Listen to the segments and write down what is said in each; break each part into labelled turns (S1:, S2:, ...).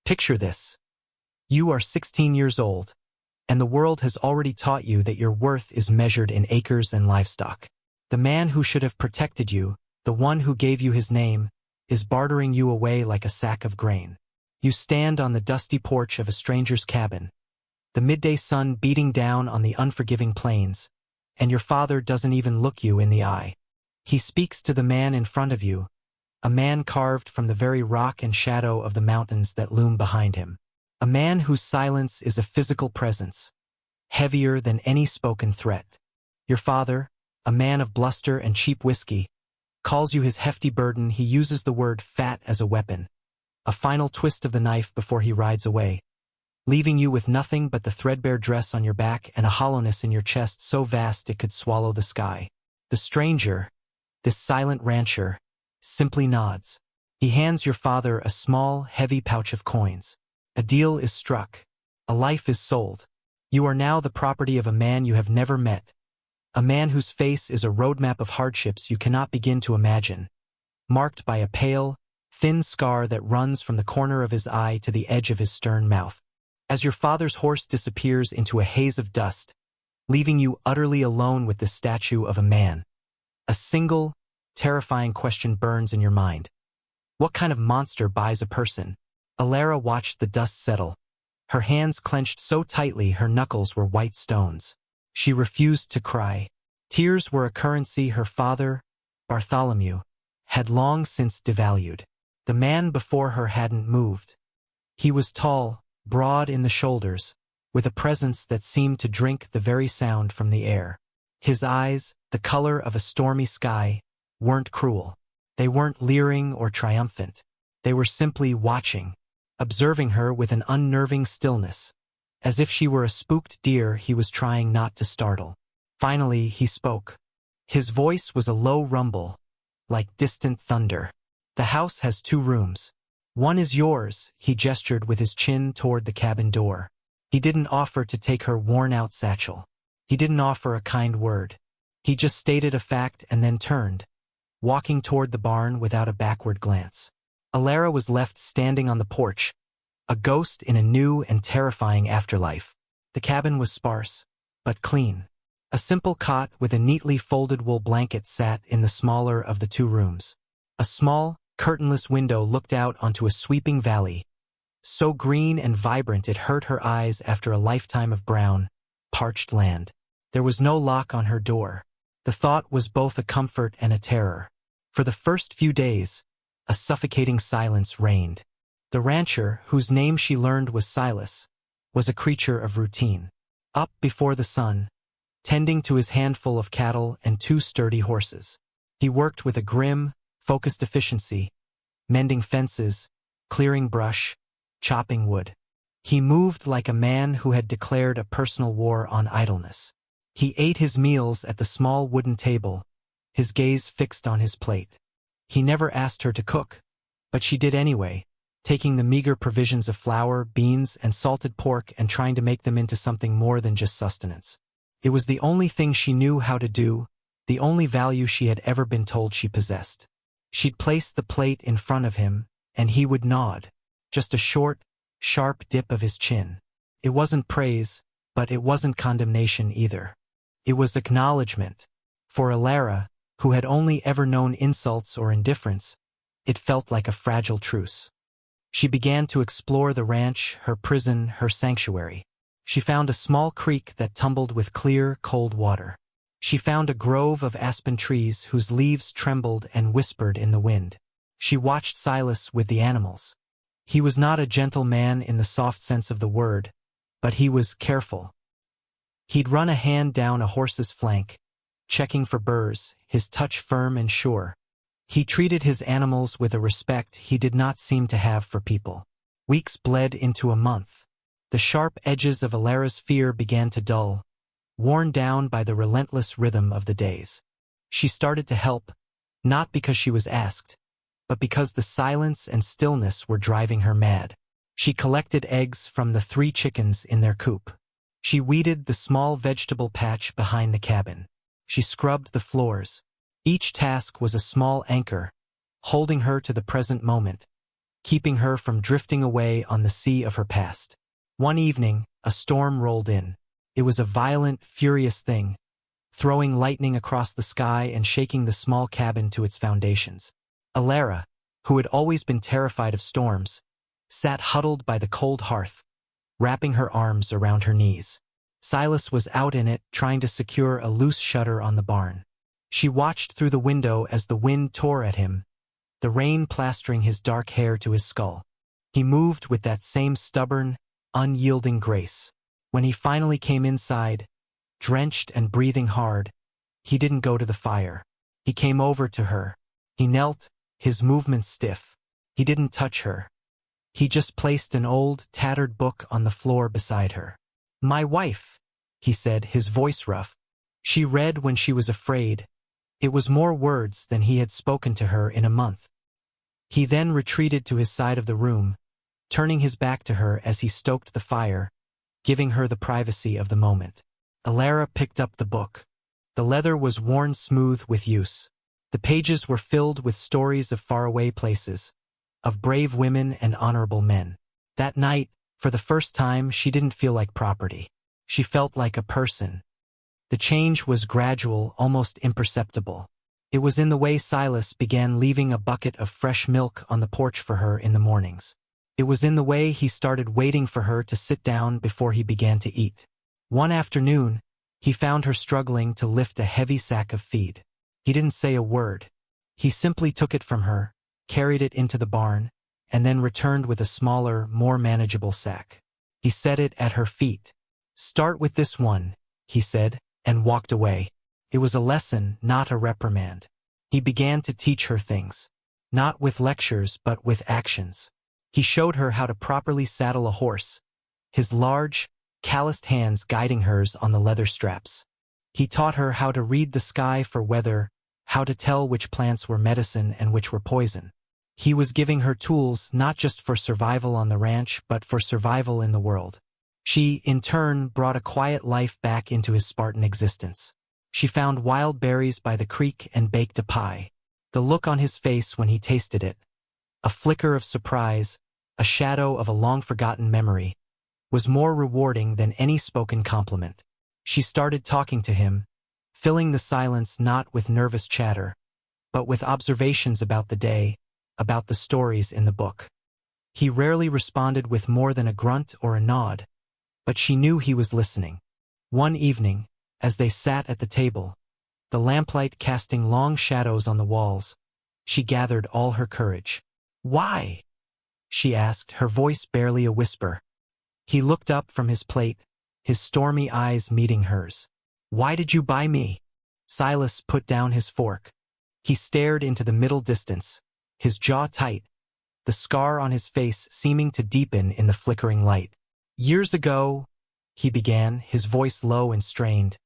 S1: Picture this. You are 16 years old, and the world has already taught you that your worth is measured in acres and livestock. The man who should have protected you, the one who gave you his name, is bartering you away like a sack of grain. You stand on the dusty porch of a stranger's cabin, the midday sun beating down on the unforgiving plains, and your father doesn't even look you in the eye. He speaks to the man in front of you, a man carved from the very rock and shadow of the mountains that loom behind him. A man whose silence is a physical presence, heavier than any spoken threat. Your father, a man of bluster and cheap whiskey, calls you his hefty burden. He uses the word fat as a weapon, a final twist of the knife before he rides away, leaving you with nothing but the threadbare dress on your back and a hollowness in your chest so vast it could swallow the sky. The stranger, this silent rancher, simply nods. He hands your father a small, heavy pouch of coins. A deal is struck. A life is sold. You are now the property of a man you have never met, a man whose face is a roadmap of hardships you cannot begin to imagine, marked by a pale, thin scar that runs from the corner of his eye to the edge of his stern mouth. As your father's horse disappears into a haze of dust, leaving you utterly alone with the statue of a man, a single, terrifying question burns in your mind. What kind of monster buys a person? Alara watched the dust settle, her hands clenched so tightly her knuckles were white stones. She refused to cry. Tears were a currency her father, Bartholomew, had long since devalued. The man before her hadn't moved. He was tall, broad in the shoulders, with a presence that seemed to drink the very sound from the air. His eyes, the color of a stormy sky, weren't cruel. They weren't leering or triumphant. They were simply watching, observing her with an unnerving stillness, as if she were a spooked deer he was trying not to startle. Finally, he spoke. His voice was a low rumble, like distant thunder. The house has 2 rooms. One is yours, he gestured with his chin toward the cabin door. He didn't offer to take her worn-out satchel. He didn't offer a kind word. He just stated a fact and then turned, walking toward the barn without a backward glance. Alara was left standing on the porch, a ghost in a new and terrifying afterlife. The cabin was sparse, but clean. A simple cot with a neatly folded wool blanket sat in the smaller of the 2 rooms. A small, curtainless window looked out onto a sweeping valley, so green and vibrant it hurt her eyes after a lifetime of brown, parched land. There was no lock on her door. The thought was both a comfort and a terror. For the first few days, a suffocating silence reigned. The rancher, whose name she learned was Silas, was a creature of routine. Up before the sun, tending to his handful of cattle and 2 sturdy horses. He worked with a grim, focused efficiency, mending fences, clearing brush, chopping wood. He moved like a man who had declared a personal war on idleness. He ate his meals at the small wooden table, his gaze fixed on his plate. He never asked her to cook, but she did anyway, taking the meager provisions of flour, beans, and salted pork and trying to make them into something more than just sustenance. It was the only thing she knew how to do, the only value she had ever been told she possessed. She'd place the plate in front of him, and he would nod, just a short, sharp dip of his chin. It wasn't praise, but it wasn't condemnation either. It was acknowledgement. For Alara, who had only ever known insults or indifference, it felt like a fragile truce. She began to explore the ranch, her prison, her sanctuary. She found a small creek that tumbled with clear, cold water. She found a grove of aspen trees whose leaves trembled and whispered in the wind. She watched Silas with the animals. He was not a gentle man in the soft sense of the word, but he was careful. He'd run a hand down a horse's flank, checking for burrs, his touch firm and sure. He treated his animals with a respect he did not seem to have for people. Weeks bled into a month. The sharp edges of Alara's fear began to dull, worn down by the relentless rhythm of the days. She started to help, not because she was asked, but because the silence and stillness were driving her mad. She collected eggs from the 3 chickens in their coop. She weeded the small vegetable patch behind the cabin. She scrubbed the floors. Each task was a small anchor, holding her to the present moment, keeping her from drifting away on the sea of her past. One evening, a storm rolled in. It was a violent, furious thing, throwing lightning across the sky and shaking the small cabin to its foundations. Alara, who had always been terrified of storms, sat huddled by the cold hearth, wrapping her arms around her knees. Silas was out in it, trying to secure a loose shutter on the barn. She watched through the window as the wind tore at him, the rain plastering his dark hair to his skull. He moved with that same stubborn, unyielding grace. When he finally came inside, drenched and breathing hard, he didn't go to the fire. He came over to her. He knelt, his movements stiff. He didn't touch her. He just placed an old, tattered book on the floor beside her. "My wife," he said, his voice rough. She read when she was afraid. It was more words than he had spoken to her in a month. He then retreated to his side of the room, turning his back to her as he stoked the fire, giving her the privacy of the moment. Alara picked up the book. The leather was worn smooth with use. The pages were filled with stories of faraway places, of brave women and honorable men. That night, for the first time, she didn't feel like property. She felt like a person. The change was gradual, almost imperceptible. It was in the way Silas began leaving a bucket of fresh milk on the porch for her in the mornings. It was in the way he started waiting for her to sit down before he began to eat. One afternoon, he found her struggling to lift a heavy sack of feed. He didn't say a word. He simply took it from her, carried it into the barn, and then returned with a smaller, more manageable sack. He set it at her feet. "Start with this one," he said, and walked away. It was a lesson, not a reprimand. He began to teach her things, not with lectures but with actions. He showed her how to properly saddle a horse, his large, calloused hands guiding hers on the leather straps. He taught her how to read the sky for weather, how to tell which plants were medicine and which were poison. He was giving her tools not just for survival on the ranch but for survival in the world. She, in turn, brought a quiet life back into his Spartan existence. She found wild berries by the creek and baked a pie. The look on his face when he tasted it, a flicker of surprise, a shadow of a long-forgotten memory, was more rewarding than any spoken compliment. She started talking to him, filling the silence not with nervous chatter, but with observations about the day, about the stories in the book. He rarely responded with more than a grunt or a nod, but she knew he was listening. One evening, as they sat at the table, the lamplight casting long shadows on the walls, she gathered all her courage. "Why?" she asked, her voice barely a whisper. He looked up from his plate, his stormy eyes meeting hers. "Why did you buy me?" Silas put down his fork. He stared into the middle distance, his jaw tight, the scar on his face seeming to deepen in the flickering light. "Years ago," he began, his voice low and strained,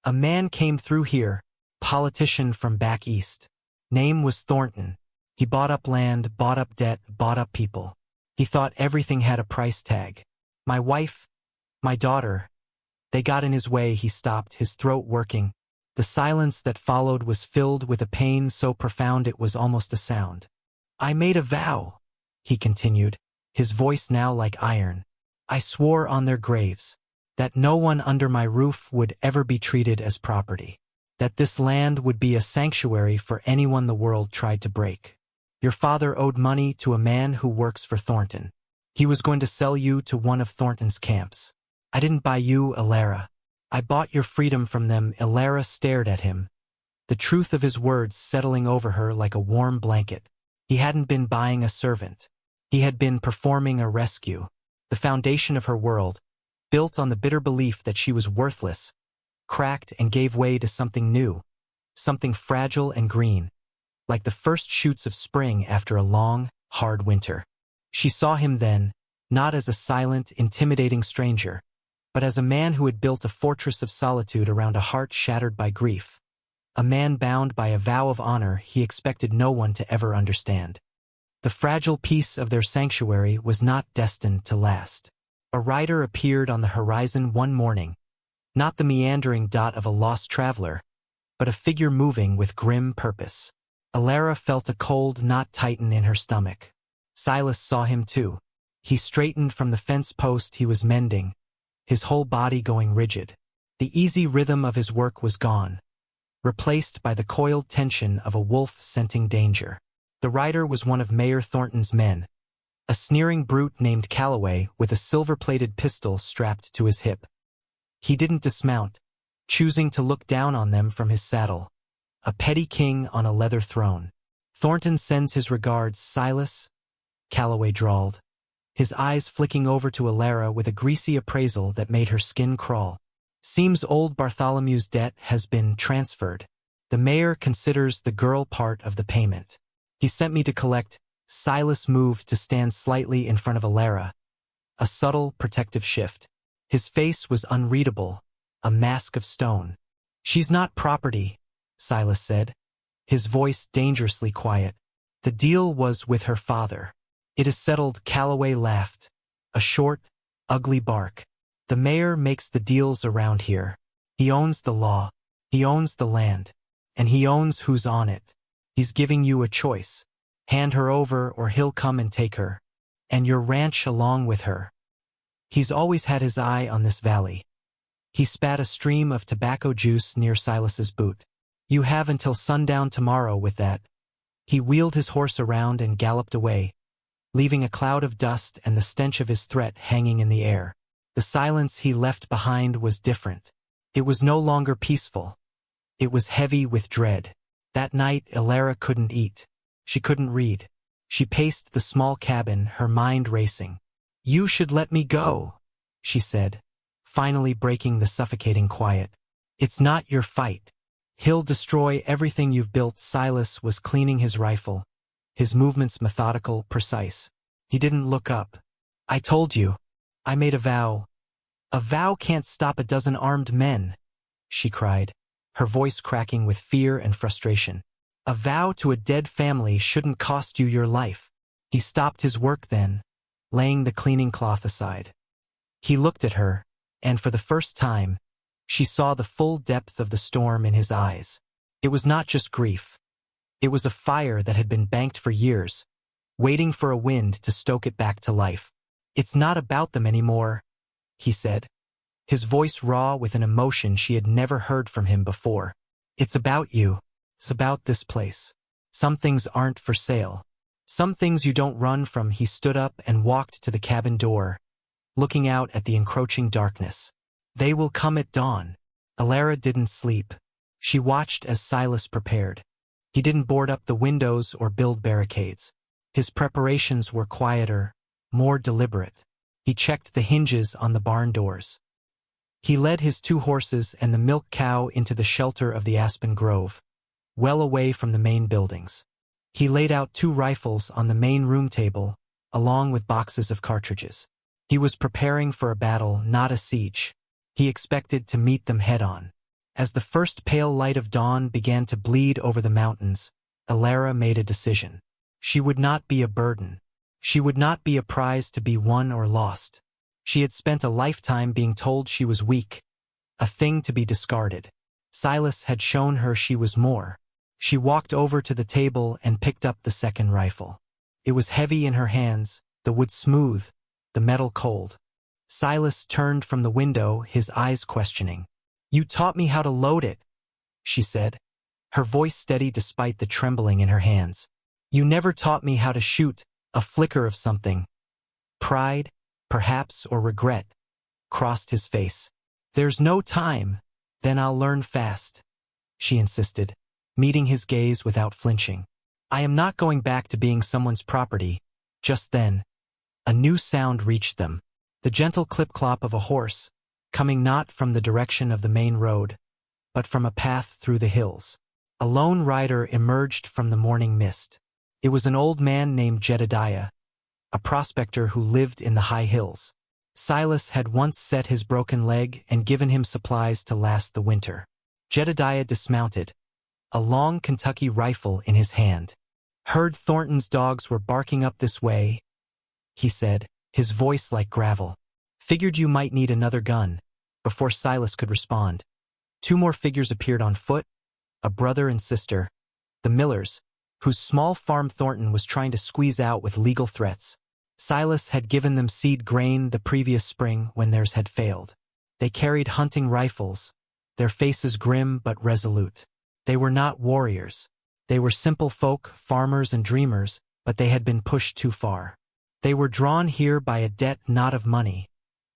S1: "a man came through here, politician from back east. Name was Thornton. He bought up land, bought up debt, bought up people. He thought everything had a price tag. My wife, my daughter, they got in his way." He stopped, his throat working. The silence that followed was filled with a pain so profound it was almost a sound. "I made a vow," he continued, his voice now like iron. "I swore on their graves that no one under my roof would ever be treated as property, that this land would be a sanctuary for anyone the world tried to break. Your father owed money to a man who works for Thornton. He was going to sell you to one of Thornton's camps. I didn't buy you, Alara. I bought your freedom from them." Alara stared at him, the truth of his words settling over her like a warm blanket. He hadn't been buying a servant. He had been performing a rescue. The foundation of her world, built on the bitter belief that she was worthless, cracked and gave way to something new, something fragile and green, like the first shoots of spring after a long, hard winter. She saw him then, not as a silent, intimidating stranger, but as a man who had built a fortress of solitude around a heart shattered by grief, a man bound by a vow of honor he expected no one to ever understand. The fragile peace of their sanctuary was not destined to last. A rider appeared on the horizon one morning, not the meandering dot of a lost traveler, but a figure moving with grim purpose. Alara felt a cold knot tighten in her stomach. Silas saw him too. He straightened from the fence post he was mending, his whole body going rigid. The easy rhythm of his work was gone, replaced by the coiled tension of a wolf scenting danger. The rider was one of Mayor Thornton's men, a sneering brute named Calloway with a silver-plated pistol strapped to his hip. He didn't dismount, choosing to look down on them from his saddle, a petty king on a leather throne. "Thornton sends his regards, Silas," Calloway drawled, his eyes flicking over to Alara with a greasy appraisal that made her skin crawl. "Seems old Bartholomew's debt has been transferred. The mayor considers the girl part of the payment. He sent me to collect." Silas moved to stand slightly in front of Alara, a subtle, protective shift. His face was unreadable, a mask of stone. "She's not property," Silas said, his voice dangerously quiet. "The deal was with her father." "It is settled," Calloway laughed, a short, ugly bark. "The mayor makes the deals around here. He owns the law, he owns the land, and he owns who's on it. He's giving you a choice. Hand her over or he'll come and take her. And your ranch along with her. He's always had his eye on this valley." He spat a stream of tobacco juice near Silas's boot. "You have until sundown tomorrow with that." He wheeled his horse around and galloped away, leaving a cloud of dust and the stench of his threat hanging in the air. The silence he left behind was different. It was no longer peaceful. It was heavy with dread. That night, Alara couldn't eat. She couldn't read. She paced the small cabin, her mind racing. "You should let me go," she said, finally breaking the suffocating quiet. "It's not your fight. He'll destroy everything you've built." Silas was cleaning his rifle, his movements methodical, precise. He didn't look up. "I told you. I made a vow." "A vow can't stop a dozen armed men," she cried, her voice cracking with fear and frustration. "A vow to a dead family shouldn't cost you your life." He stopped his work then, laying the cleaning cloth aside. He looked at her, and for the first time, she saw the full depth of the storm in his eyes. It was not just grief. It was a fire that had been banked for years, waiting for a wind to stoke it back to life. "It's not about them anymore," he said, his voice raw with an emotion she had never heard from him before. "It's about you. It's about this place. Some things aren't for sale. Some things you don't run from." He stood up and walked to the cabin door, looking out at the encroaching darkness. "They will come at dawn." Alara didn't sleep. She watched as Silas prepared. He didn't board up the windows or build barricades. His preparations were quieter, more deliberate. He checked the hinges on the barn doors. He led his 2 horses and the milk cow into the shelter of the aspen grove, well away from the main buildings. He laid out 2 rifles on the main room table, along with boxes of cartridges. He was preparing for a battle, not a siege. He expected to meet them head-on. As the first pale light of dawn began to bleed over the mountains, Alara made a decision. She would not be a burden. She would not be a prize to be won or lost. She had spent a lifetime being told she was weak, a thing to be discarded. Silas had shown her she was more. She walked over to the table and picked up the second rifle. It was heavy in her hands, the wood smooth, the metal cold. Silas turned from the window, his eyes questioning. "You taught me how to load it," she said, her voice steady despite the trembling in her hands. "You never taught me how to shoot." A flicker of something, pride, perhaps, or regret, crossed his face. "There's no time. Then I'll learn fast," she insisted, meeting his gaze without flinching. "I am not going back to being someone's property." Just then, a new sound reached them, the gentle clip-clop of a horse, coming not from the direction of the main road, but from a path through the hills. A lone rider emerged from the morning mist. It was an old man named Jedediah, a prospector who lived in the high hills. Silas had once set his broken leg and given him supplies to last the winter. Jedediah dismounted, a long Kentucky rifle in his hand. "Heard Thornton's dogs were barking up this way," he said, his voice like gravel. "Figured you might need another gun." Before Silas could respond, 2 more figures appeared on foot, a brother and sister, the Millers, whose small farm Thornton was trying to squeeze out with legal threats. Silas had given them seed grain the previous spring when theirs had failed. They carried hunting rifles, their faces grim but resolute. They were not warriors. They were simple folk, farmers and dreamers, but they had been pushed too far. They were drawn here by a debt not of money,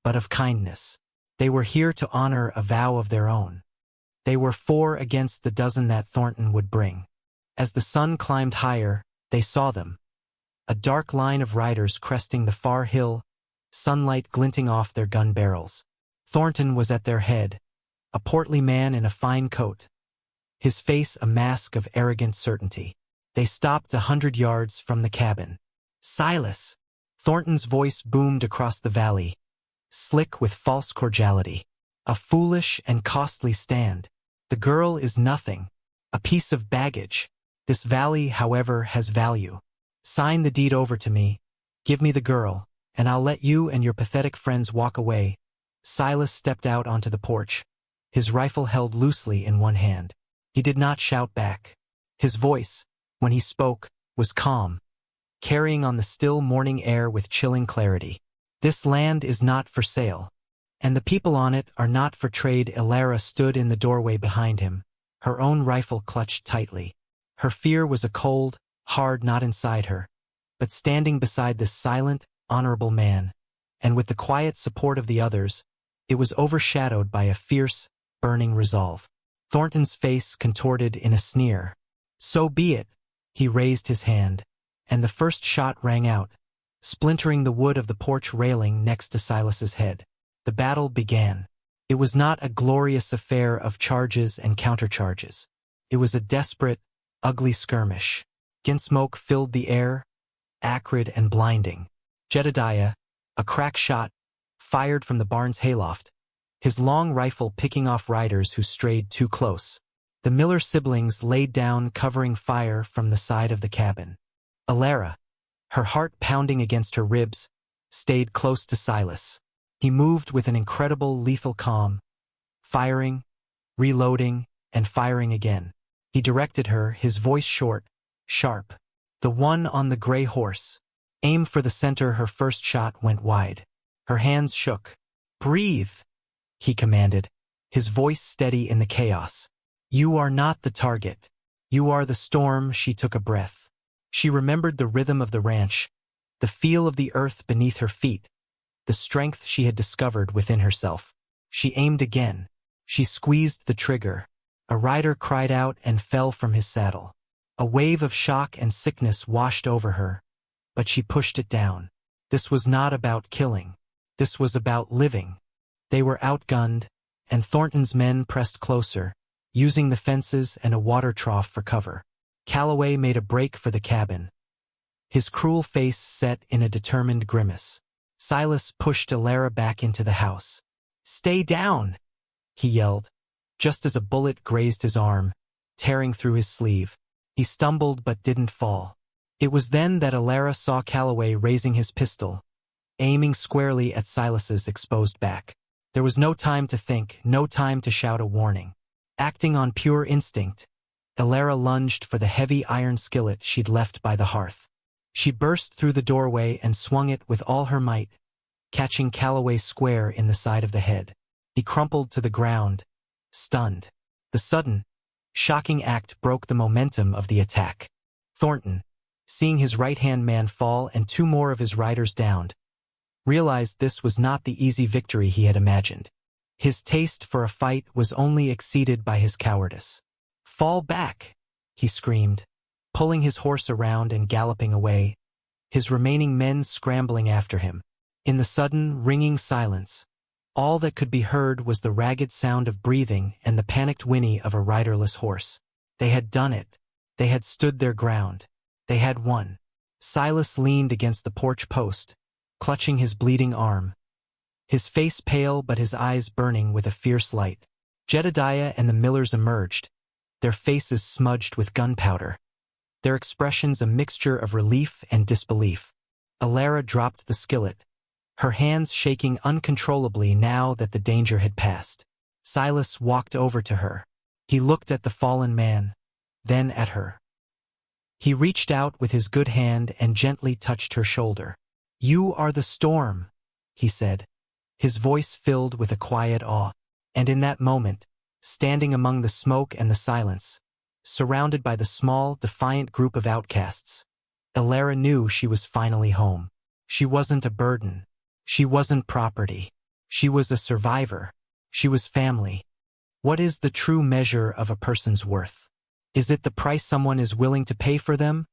S1: but of kindness. They were here to honor a vow of their own. They were 4 against the dozen that Thornton would bring. As the sun climbed higher, they saw them. A dark line of riders cresting the far hill, sunlight glinting off their gun barrels. Thornton was at their head, a portly man in a fine coat, his face a mask of arrogant certainty. They stopped 100 yards from the cabin. "Silas!" Thornton's voice boomed across the valley, slick with false cordiality. "A foolish and costly stand. The girl is nothing, a piece of baggage. This valley, however, has value. Sign the deed over to me, give me the girl, and I'll let you and your pathetic friends walk away." Silas stepped out onto the porch, his rifle held loosely in one hand. He did not shout back. His voice, when he spoke, was calm, carrying on the still morning air with chilling clarity. "This land is not for sale, and the people on it are not for trade." Elara stood in the doorway behind him, her own rifle clutched tightly. Her fear was a cold, hard knot inside her, but standing beside this silent, honorable man, and with the quiet support of the others, it was overshadowed by a fierce, burning resolve. Thornton's face contorted in a sneer. "So be it." He raised his hand, and the first shot rang out, splintering the wood of the porch railing next to Silas's head. The battle began. It was not a glorious affair of charges and countercharges. It was a desperate, ugly skirmish. Smoke filled the air, acrid and blinding. Jedediah, a crack shot, fired from the barn's hayloft, his long rifle picking off riders who strayed too close. The Miller siblings laid down, covering fire from the side of the cabin. Elara, her heart pounding against her ribs, stayed close to Silas. He moved with an incredible lethal calm, firing, reloading, and firing again. He directed her, his voice short, sharp. "The one on the gray horse. Aim for the center." Her first shot went wide. Her hands shook. "Breathe," he commanded, his voice steady in the chaos. "You are not the target. You are the storm." She took a breath. She remembered the rhythm of the ranch, the feel of the earth beneath her feet, the strength she had discovered within herself. She aimed again. She squeezed the trigger. A rider cried out and fell from his saddle. A wave of shock and sickness washed over her, but she pushed it down. This was not about killing. This was about living. They were outgunned, and Thornton's men pressed closer, using the fences and a water trough for cover. Calloway made a break for the cabin, his cruel face set in a determined grimace. Silas pushed Elara back into the house. "Stay down!" he yelled, just as a bullet grazed his arm, tearing through his sleeve. He stumbled but didn't fall. It was then that Elara saw Calloway raising his pistol, aiming squarely at Silas's exposed back. There was no time to think, no time to shout a warning. Acting on pure instinct, Elara lunged for the heavy iron skillet she'd left by the hearth. She burst through the doorway and swung it with all her might, catching Calloway square in the side of the head. He crumpled to the ground, stunned. The sudden, shocking act broke the momentum of the attack. Thornton, seeing his right-hand man fall and 2 more of his riders downed, realized this was not the easy victory he had imagined. His taste for a fight was only exceeded by his cowardice. "Fall back!" he screamed, pulling his horse around and galloping away, his remaining men scrambling after him. In the sudden, ringing silence, all that could be heard was the ragged sound of breathing and the panicked whinny of a riderless horse. They had done it. They had stood their ground. They had won. Silas leaned against the porch post, clutching his bleeding arm, his face pale but his eyes burning with a fierce light. Jedediah and the Millers emerged, their faces smudged with gunpowder, their expressions a mixture of relief and disbelief. Elara dropped the skillet, her hands shaking uncontrollably now that the danger had passed. Silas walked over to her. He looked at the fallen man, then at her. He reached out with his good hand and gently touched her shoulder. "You are the storm," he said, his voice filled with a quiet awe. And in that moment, standing among the smoke and the silence, surrounded by the small, defiant group of outcasts, Alara knew she was finally home. She wasn't a burden. She wasn't property. She was a survivor. She was family. What is the true measure of a person's worth? Is it the price someone is willing to pay for them,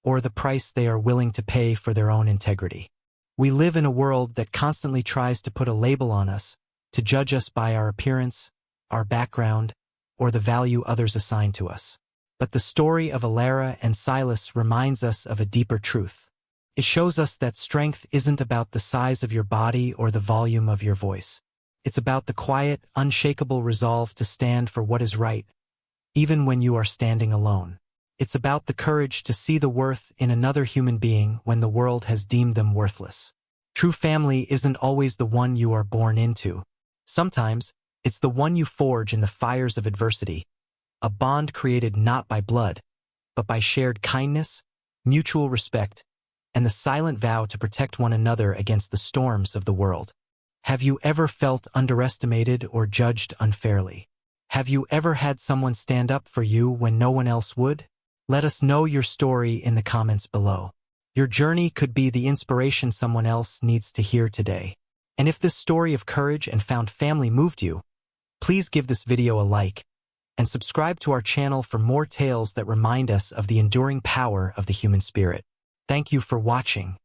S1: or the price they are willing to pay for their own integrity? We live in a world that constantly tries to put a label on us, to judge us by our appearance, our background, or the value others assign to us. But the story of Alara and Silas reminds us of a deeper truth. It shows us that strength isn't about the size of your body or the volume of your voice. It's about the quiet, unshakable resolve to stand for what is right, even when you are standing alone. It's about the courage to see the worth in another human being when the world has deemed them worthless. True family isn't always the one you are born into. Sometimes, it's the one you forge in the fires of adversity, a bond created not by blood, but by shared kindness, mutual respect, and the silent vow to protect one another against the storms of the world. Have you ever felt underestimated or judged unfairly? Have you ever had someone stand up for you when no one else would? Let us know your story in the comments below. Your journey could be the inspiration someone else needs to hear today. And if this story of courage and found family moved you, please give this video a like and subscribe to our channel for more tales that remind us of the enduring power of the human spirit. Thank you for watching.